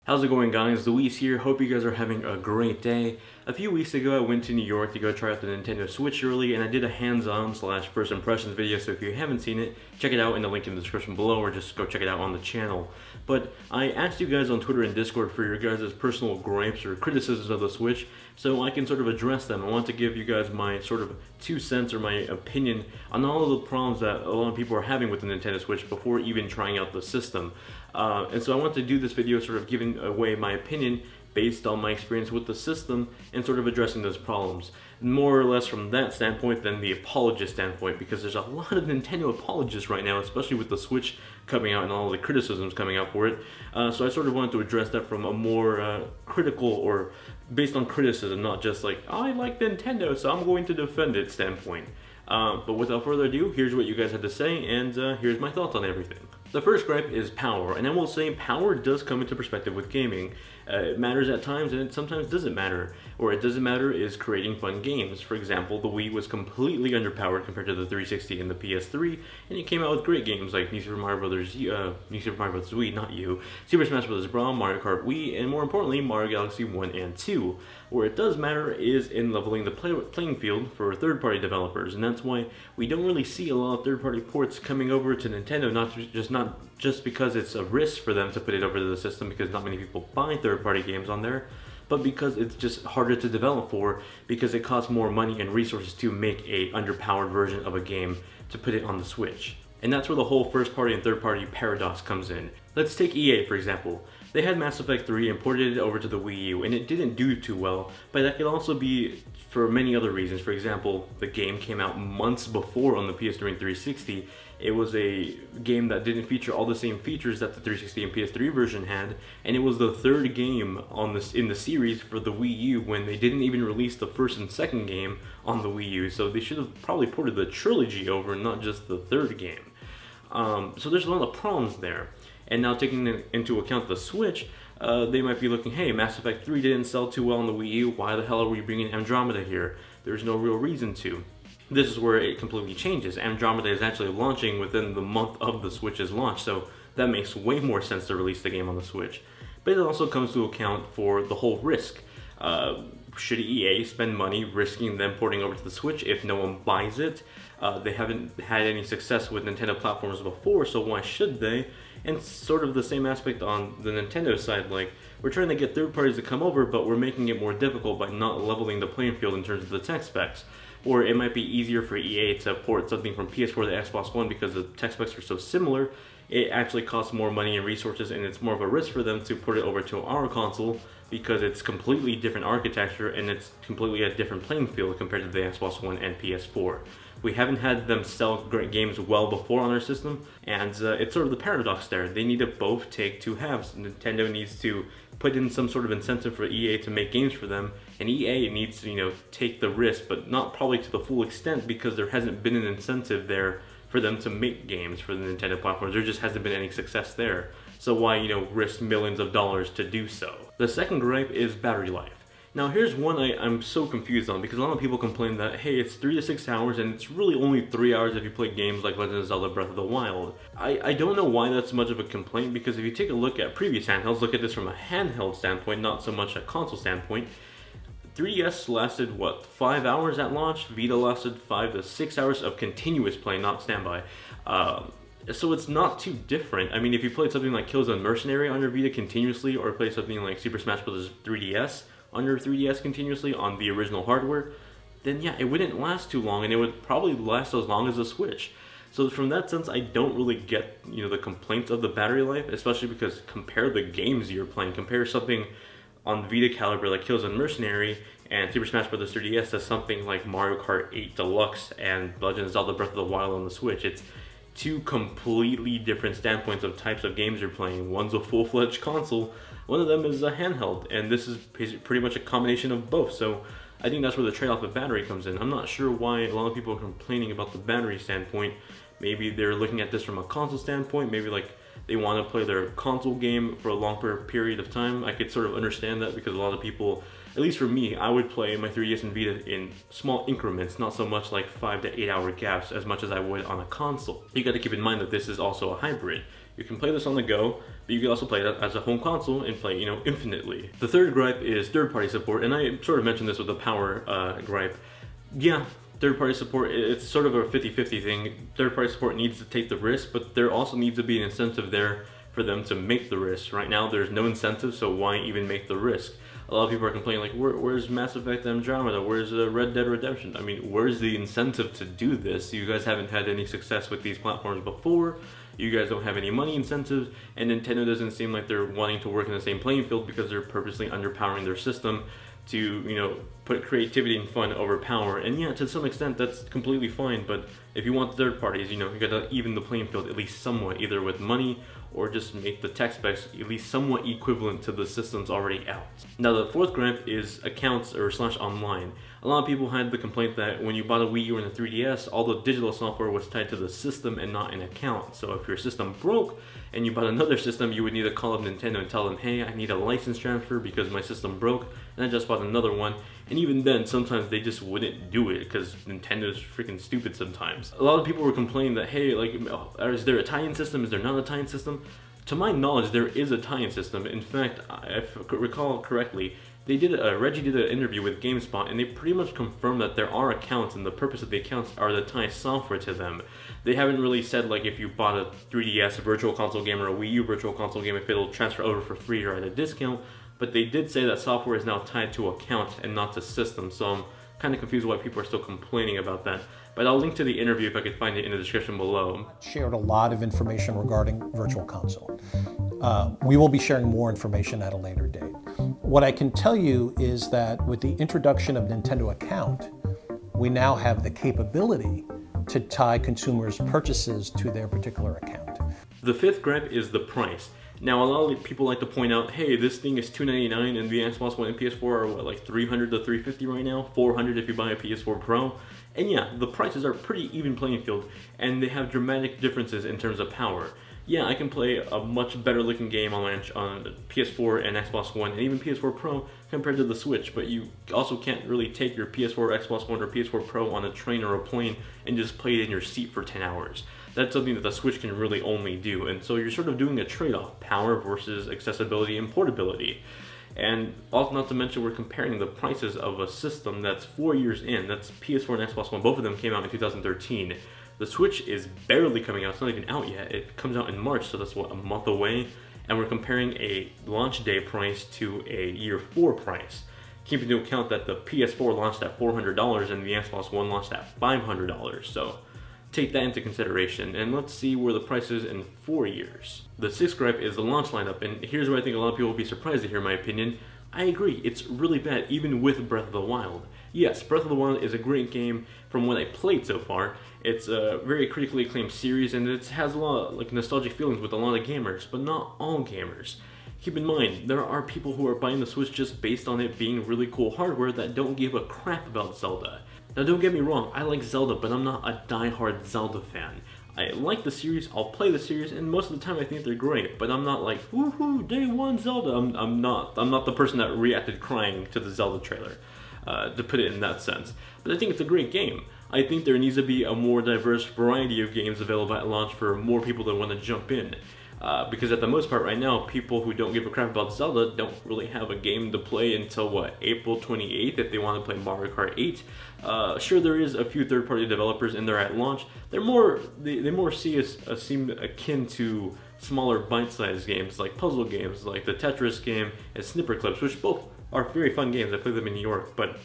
How's it going, guys? Luis here. Hope you guys are having a great day. A few weeks ago I went to New York to go try out the Nintendo Switch early, and I did a hands-on / first impressions video, so if you haven't seen it, check it out in the link in the description below, or just go check it out on the channel. But I asked you guys on Twitter and Discord for your guys' personal gripes or criticisms of the Switch, so I can sort of address them. I want to give you guys my sort of 2 cents or my opinion on all of the problems that a lot of people are having with the Nintendo Switch before even trying out the system. And so I want to do this video sort of giving away my opinion based on my experience with the system and sort of addressing those problems. More or less from that standpoint than the apologist standpoint, because there's a lot of Nintendo apologists right now, especially with the Switch coming out and all the criticisms coming out for it. So I sort of wanted to address that from a more critical or based on criticism, not just like, oh, I like Nintendo, so I'm going to defend it standpoint. But without further ado, here's what you guys had to say, and here's my thoughts on everything. The first gripe is power, and I will say power does come into perspective with gaming. It matters at times, and it sometimes doesn't matter. Or it doesn't matter is creating fun games. For example, the Wii was completely underpowered compared to the 360 and the PS3, and it came out with great games like New Super Mario Bros. Wii, not you, Super Smash Bros. Brawl, Mario Kart Wii, and more importantly, Mario Galaxy 1 and 2. Where it does matter is in leveling the playing field for third-party developers, and that's why we don't really see a lot of third-party ports coming over to Nintendo, not just because it's a risk for them to put it over to the system, because not many people buy third-party games on there, but because it's just harder to develop for, because it costs more money and resources to make a underpowered version of a game to put it on the Switch. And that's where the whole first-party and third-party paradox comes in. Let's take EA for example. They had Mass Effect 3 and ported it over to the Wii U, and it didn't do too well, but that could also be for many other reasons. For example, the game came out months before on the PS3 and 360. It was a game that didn't feature all the same features that the 360 and PS3 version had, and it was the third game in the series for the Wii U when they didn't even release the first and second game on the Wii U, so they should have probably ported the trilogy over, not just the third game. So there's a lot of problems there. And now taking into account the Switch, they might be looking, hey, Mass Effect 3 didn't sell too well on the Wii U, why the hell are we bringing Andromeda here? There's no real reason to. This is where it completely changes. Andromeda is actually launching within the month of the Switch's launch, so that makes way more sense to release the game on the Switch. But it also comes to account for the whole risk. Should EA spend money risking them porting over to the Switch if no one buys it? They haven't had any success with Nintendo platforms before, so why should they? And sort of the same aspect on the Nintendo side, like, we're trying to get third parties to come over, but we're making it more difficult by not leveling the playing field in terms of the tech specs. Or it might be easier for EA to port something from PS4 to Xbox One because the tech specs are so similar. It actually costs more money and resources, and it's more of a risk for them to port it over to our console because it's completely different architecture and it's completely a different playing field compared to the Xbox One and PS4. We haven't had them sell great games well before on our system, and it's sort of the paradox there. They need to both take two halves. Nintendo needs to put in some sort of incentive for EA to make games for them, and EA needs to, take the risk, but not probably to the full extent because there hasn't been an incentive there for them to make games for the Nintendo platforms. There just hasn't been any success there. So why, risk millions of dollars to do so? The second gripe is battery life. Now here's one I'm so confused on, because a lot of people complain that, hey, it's 3 to 6 hours and it's really only 3 hours if you play games like Legend of Zelda Breath of the Wild. I don't know why that's much of a complaint, because if you take a look at previous handhelds, look at this from a handheld standpoint, not so much a console standpoint, 3DS lasted, what, 5 hours at launch? Vita lasted 5 to 6 hours of continuous play, not standby. So it's not too different. I mean, if you played something like Killzone Mercenary on your Vita continuously, or played something like Super Smash Bros. 3DS on your 3DS continuously on the original hardware, then yeah, it wouldn't last too long, and it would probably last as long as a Switch. So from that sense, I don't really get, the complaints of the battery life, especially because compare the games you're playing. Compare something on Vita caliber like Killzone Mercenary and Super Smash Bros. 3DS to something like Mario Kart 8 Deluxe and Legend of Zelda Breath of the Wild on the Switch. It's two completely different standpoints of types of games you're playing. One's a full-fledged console, one of them is a handheld, and this is pretty much a combination of both. So I think that's where the trade-off of battery comes in. I'm not sure why a lot of people are complaining about the battery standpoint. Maybe they're looking at this from a console standpoint, maybe like they want to play their console game for a longer period of time. I could sort of understand that, because a lot of people, at least for me, I would play my 3DS and Vita in small increments, not so much like 5 to 8 hour gaps as much as I would on a console. You got to keep in mind that this is also a hybrid. You can play this on the go, but you can also play it as a home console and play, you know, infinitely. The third gripe is third-party support, and I sort of mentioned this with the power gripe. Yeah, third-party support, it's sort of a 50-50 thing. Third-party support needs to take the risk, but there also needs to be an incentive there for them to make the risk. Right now, there's no incentive, so why even make the risk? A lot of people are complaining like, where's Mass Effect Andromeda? Where's Red Dead Redemption? I mean, where's the incentive to do this? You guys haven't had any success with these platforms before. You guys don't have any money incentives, and Nintendo doesn't seem like they're wanting to work in the same playing field because they're purposely underpowering their system to, you know, put creativity and fun over power. And yeah, to some extent, that's completely fine, but if you want third parties, you know, you gotta even the playing field at least somewhat, either with money or just make the tech specs at least somewhat equivalent to the systems already out. Now, the fourth gripe is accounts or / online. A lot of people had the complaint that when you bought a Wii U and a 3DS, all the digital software was tied to the system and not an account. So if your system broke and you bought another system, you would need to call up Nintendo and tell them, hey, I need a license transfer because my system broke and I just bought another one. And even then, sometimes they just wouldn't do it because Nintendo's freaking stupid sometimes. A lot of people were complaining that, hey, like, is there a tie-in system? Is there not a tie-in system? To my knowledge, there is a tie-in system. In fact, if I recall correctly, Reggie did an interview with GameSpot, and they pretty much confirmed that there are accounts, and the purpose of the accounts are to tie software to them. They haven't really said, like, if you bought a 3DS Virtual Console game or a Wii U Virtual Console game, if it'll transfer over for free or at a discount, but they did say that software is now tied to account and not to system, so I'm kind of confused why people are still complaining about that. But I'll link to the interview if I could find it in the description below. Shared a lot of information regarding Virtual Console. We will be sharing more information at a later date. What I can tell you is that with the introduction of Nintendo Account, we now have the capability to tie consumers' purchases to their particular account. The fifth gripe is the price. Now, a lot of people like to point out, hey, this thing is $299 and the Xbox One and PS4 are what, like $300 to $350 right now? $400 if you buy a PS4 Pro? And yeah, the prices are pretty even playing field, and they have dramatic differences in terms of power. Yeah, I can play a much better looking game on PS4 and Xbox One and even PS4 Pro compared to the Switch, but you also can't really take your PS4, Xbox One, or PS4 Pro on a train or a plane and just play it in your seat for 10 hours. That's something that the Switch can really only do, and so you're sort of doing a trade-off, power versus accessibility and portability. And also, not to mention, we're comparing the prices of a system that's 4 years in. That's PS4 and Xbox One. Both of them came out in 2013. The Switch is barely coming out. It's not even out yet. It comes out in March, so that's what, a month away. And we're comparing a launch day price to a year 4 price. Keeping into account that the PS4 launched at $400 and the Xbox One launched at $500. So take that into consideration, and let's see where the price is in 4 years. The sixth gripe is the launch lineup, and here's where I think a lot of people will be surprised to hear my opinion. I agree, it's really bad, even with Breath of the Wild. Yes, Breath of the Wild is a great game from what I played so far. It's a very critically acclaimed series, and it has a lot of nostalgic feelings with a lot of gamers, but not all gamers. Keep in mind, there are people who are buying the Switch just based on it being really cool hardware that don't give a crap about Zelda. Now, don't get me wrong, I like Zelda, but I'm not a die-hard Zelda fan. I like the series, I'll play the series, and most of the time I think they're great, but I'm not like, woohoo, day one Zelda. I'm not the person that reacted crying to the Zelda trailer, to put it in that sense. But I think it's a great game. I think there needs to be a more diverse variety of games available at launch for more people that want to jump in. Because at the most part right now, people who don't give a crap about Zelda don't really have a game to play until, what, April 28th if they want to play Mario Kart 8. Sure, there is a few third-party developers in there at launch. They more seem akin to smaller bite-sized games like puzzle games like the Tetris game and Snipperclips, which both are very fun games. I played them in New York, but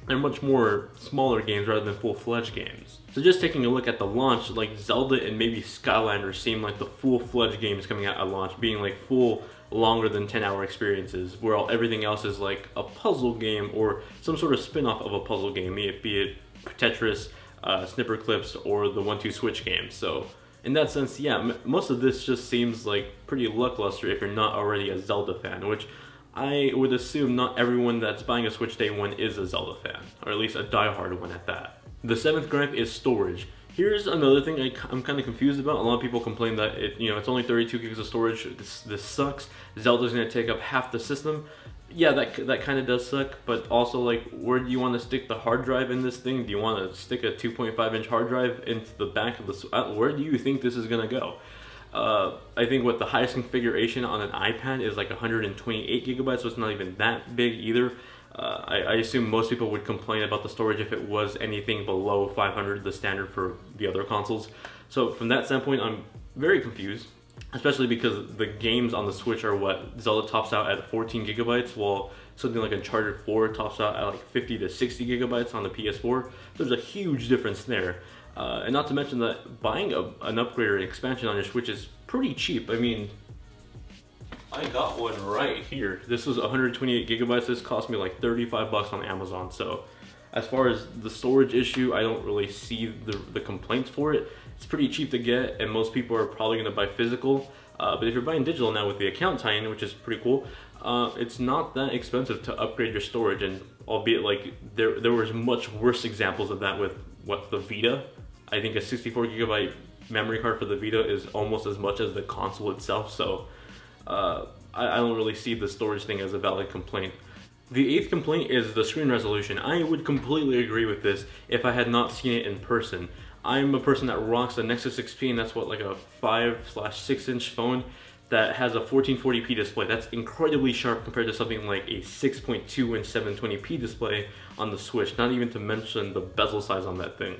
they're much more smaller games rather than full-fledged games. So just taking a look at the launch, like Zelda and maybe Skylanders seem like the full-fledged games coming out at launch, being like full, longer than 10-hour experiences, where everything else is like a puzzle game or some sort of spin-off of a puzzle game, be it Tetris, Snipperclips, or the 1-2 Switch game. So in that sense, yeah, most of this just seems like pretty lackluster if you're not already a Zelda fan, which I would assume not everyone that's buying a Switch Day 1 is a Zelda fan, or at least a die-hard one at that. The seventh gripe is storage. Here's another thing I'm kind of confused about. A lot of people complain that it's only 32 gigs of storage. This sucks. Zelda's gonna take up half the system. Yeah, that kind of does suck, but also, like, where do you want to stick the hard drive in this thing? Do you want to stick a 2.5-inch hard drive into the back of the... where do you think this is gonna go? I think what the highest configuration on an iPad is like 128 gigabytes, so it's not even that big either. I assume most people would complain about the storage if it was anything below 500, the standard for the other consoles. So from that standpoint, I'm very confused, especially because the games on the Switch are what Zelda tops out at 14 gigabytes, while something like Uncharted 4 tops out at like 50 to 60 gigabytes on the PS4. There's a huge difference there. And not to mention that buying an upgrade or an expansion on your Switch is pretty cheap. I mean, I got one right here. This was 128 gigabytes. This cost me like 35 bucks on Amazon. So as far as the storage issue, I don't really see the complaints for it. It's pretty cheap to get, and most people are probably going to buy physical. But if you're buying digital now with the account tie-in, which is pretty cool, it's not that expensive to upgrade your storage. And albeit like there was much worse examples of that with the Vita. I think a 64 gigabyte memory card for the Vita is almost as much as the console itself. So I don't really see the storage thing as a valid complaint. The eighth complaint is the screen resolution. I would completely agree with this if I had not seen it in person. I'm a person that rocks a Nexus 6P, and that's what, like a 5/6 inch phone that has a 1440p display. That's incredibly sharp compared to something like a 6.2 inch 720p display on the Switch, not even to mention the bezel size on that thing.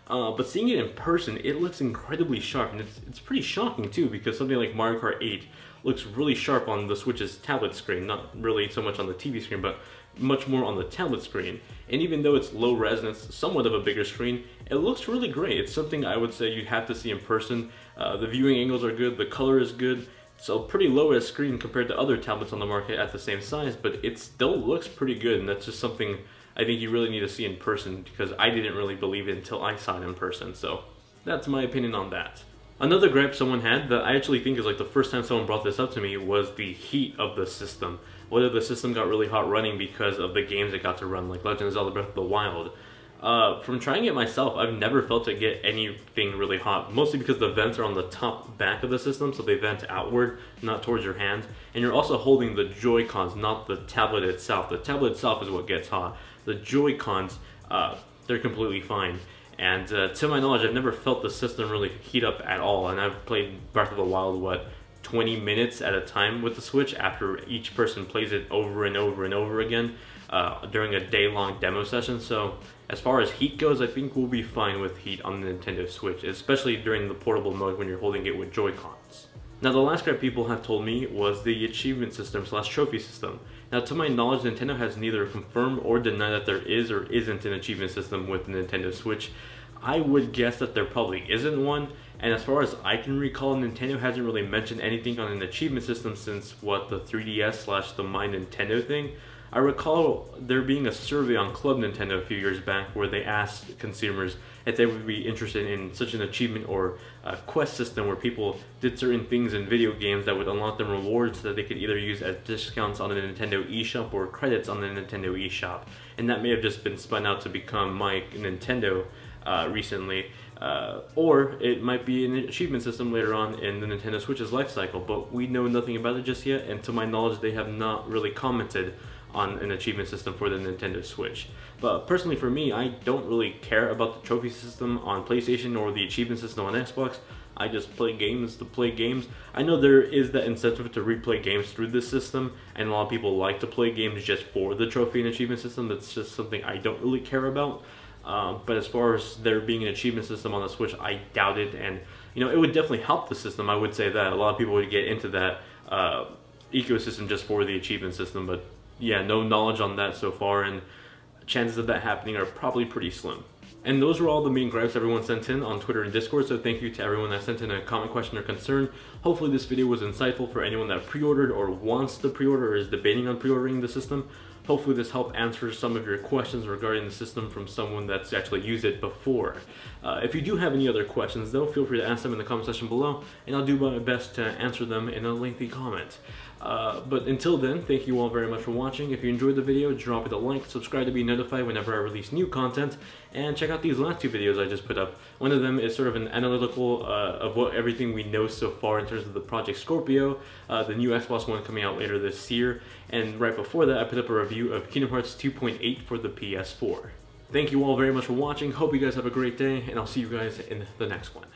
But seeing it in person, it looks incredibly sharp, and it's pretty shocking too, because something like Mario Kart 8 looks really sharp on the Switch's tablet screen, not really so much on the TV screen, but much more on the tablet screen. And even though it's low res and it's somewhat of a bigger screen, it looks really great. It's something I would say you have to see in person. The viewing angles are good, the color is good. So pretty low res screen compared to other tablets on the market at the same size, but it still looks pretty good, and that's just something I think you really need to see in person, because I didn't really believe it until I saw it in person. So that's my opinion on that. Another gripe someone had that I actually think is like the first time someone brought this up to me was the heat of the system. Whether the system got really hot running because of the games it got to run, like Legend of Zelda Breath of the Wild. From trying it myself, I've never felt it get anything really hot, mostly because the vents are on the top back of the system, so they vent outward, not towards your hand. And you're also holding the Joy-Cons, not the tablet itself. The tablet itself is what gets hot. The Joy-Cons, they're completely fine. And to my knowledge, I've never felt the system really heat up at all. And I've played Breath of the Wild, what, 20 minutes at a time with the Switch after each person plays it over and over and over again during a day-long demo session. So as far as heat goes, I think we'll be fine with heat on the Nintendo Switch, especially during the portable mode when you're holding it with Joy-Cons. Now, the last gripe people have told me was the achievement system / trophy system. Now, to my knowledge, Nintendo has neither confirmed or denied that there is or isn't an achievement system with the Nintendo Switch. I would guess that there probably isn't one, and as far as I can recall, Nintendo hasn't really mentioned anything on an achievement system since, what, the 3DS / the My Nintendo thing? I recall there being a survey on Club Nintendo a few years back where they asked consumers if they would be interested in such an achievement or a quest system where people did certain things in video games that would unlock them rewards that they could either use as discounts on the Nintendo eShop or credits on the Nintendo eShop. And that may have just been spun out to become My Nintendo recently. Or it might be an achievement system later on in the Nintendo Switch's life cycle, but we know nothing about it just yet, and to my knowledge they have not really commented on an achievement system for the Nintendo Switch. But personally for me, I don't really care about the trophy system on PlayStation or the achievement system on Xbox. I just play games to play games. I know there is that incentive to replay games through this system, and a lot of people like to play games just for the trophy and achievement system. That's just something I don't really care about. But as far as there being an achievement system on the Switch, I doubt it, and you know, it would definitely help the system. I would say that a lot of people would get into that ecosystem just for the achievement system, but yeah, no knowledge on that so far, and chances of that happening are probably pretty slim. And those were all the main gripes everyone sent in on Twitter and Discord, so thank you to everyone that sent in a comment, question, or concern. Hopefully this video was insightful for anyone that pre-ordered or wants to pre-order or is debating on pre-ordering the system. Hopefully this helped answer some of your questions regarding the system from someone that's actually used it before. If you do have any other questions though, feel free to ask them in the comment section below, and I'll do my best to answer them in a lengthy comment. But until then, thank you all very much for watching. If you enjoyed the video, drop it a like, subscribe to be notified whenever I release new content, and check out these last two videos I just put up. One of them is sort of an analytical of what everything we know so far in terms of the Project Scorpio, the new Xbox One coming out later this year, and right before that I put up a review of Kingdom Hearts 2.8 for the PS4. Thank you all very much for watching, hope you guys have a great day, and I'll see you guys in the next one.